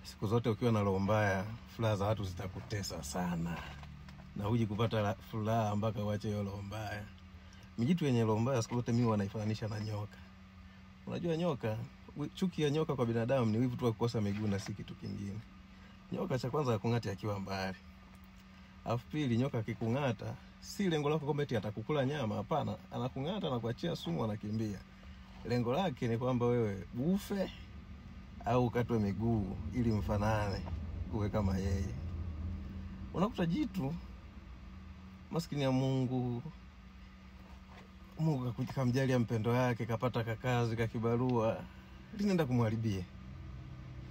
Siku zote ukiwa na roho mbaya, furaha za watu zitakutesa sana. Na huji kupata furaha mpaka uache hiyo roho mbaya. Mijitu yenye roho mbaya siku zote mimi wanaifananisha na nyoka. Unajua nyoka, chuki ya nyoka kwa binadamu ni wivu tu wa kukosa miguu na si kitu kingine. Nyoka cha kwanza akung'ata akiwa mbali. Alafu pili, nyoka akikung'ata, si lengo lako kwamba eti atakukula nyama, hapana. Anakung'ata na kuachia sumu, anakimbia. Lengo lake ni kwamba wewe ufe au ukatwe miguu ili mfanane uwe kama yeye. Unakuta jitu maskini ya Mungu kamjalia mpendo yake, kapata kakazi, kakibarua, linaenda kumharibia.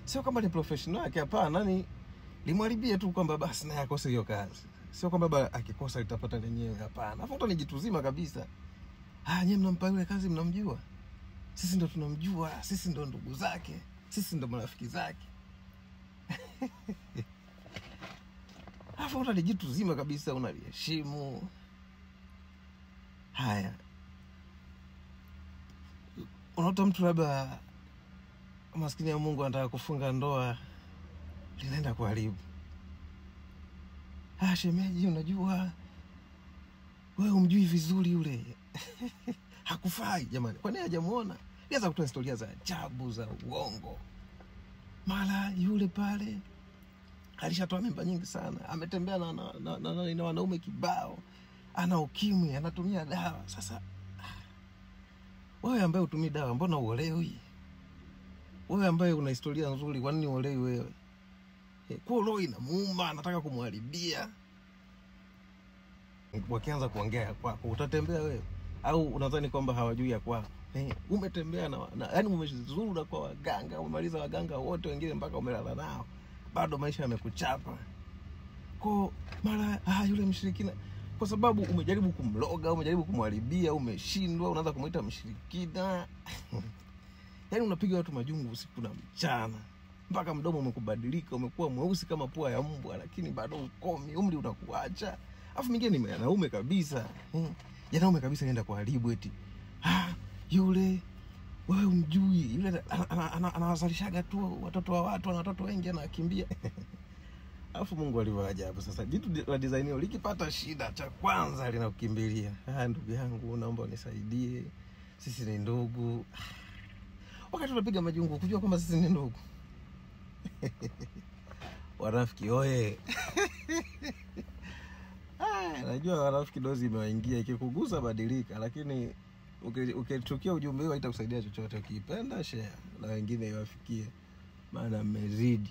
Sio kama ni professional yake, hapana, ni limharibie tu kwamba basi naye akose hiyo kazi. Sio kwamba baba akikosa litapata lenyewe, hapana. Afu ni jitu zima kabisa. Nyinyi mnampa yule kazi, mnamjua. Sisi ndo tunamjua, sisi ndo ndugu zake, sisi ndo marafiki zake. Afu ni jitu zima kabisa, unaliheshimu. Haya. Unaota mtu labda maskini ya Mungu anataka kufunga ndoa, linaenda kuharibu. Shemeji, unajua wewe umjui vizuri yule. Hakufai jamani. Kwa nini hajamuona? Nianza kutoa historia za ajabu za uongo. Mara yule pale alishatoa mimba nyingi sana. Ametembea na wanaume kibao. Ana ukimwi, anatumia dawa. Sasa wewe ambaye utumii dawa, mbona uolewi? Wewe ambaye una historia nzuri, kwa nini uolewi wewe? Kwa roho inamuuma, anataka kumharibia. Wakianza kuongea kwako, utatembea wewe? Au unadhani kwamba hawajui ya kwako? Umetembea yani umezuru na kwa waganga, umemaliza waganga wote wengine mpaka umelala nao. Bado maisha yamekuchapa. Kwa mara yule mshirikina, kwa sababu umejaribu kumloga, umejaribu kumharibia, umeshindwa, unaanza kumuita mshirikina. Yaani unapiga watu majungu usiku na mchana. Mpaka mdomo umekubadilika, umekuwa mweusi kama pua ya mbwa, lakini bado ukomi, umri unakuacha. Afu mingine ni yanaume kabisa. Yanaume kabisa nenda kuharibu eti. Yule wewe umjui, yule anawazalishaga tu watoto wa watu, ana watoto wengi, anakimbia. Afu Mungu alivyoajabu. Sasa jitu la design hiyo likipata shida, cha kwanza linakukimbilia. Ndugu yangu, naomba unisaidie. Sisi ni ndugu. Wakati tunapiga majungu kujua kwamba sisi ni ndugu. Warafiki oye. Najua warafiki dozi imewaingia, ikikugusa badilika, lakini ukichukia ujumbe huu haitakusaidia chochote. Ukipenda share na wengine iwafikie, maana mmezidi.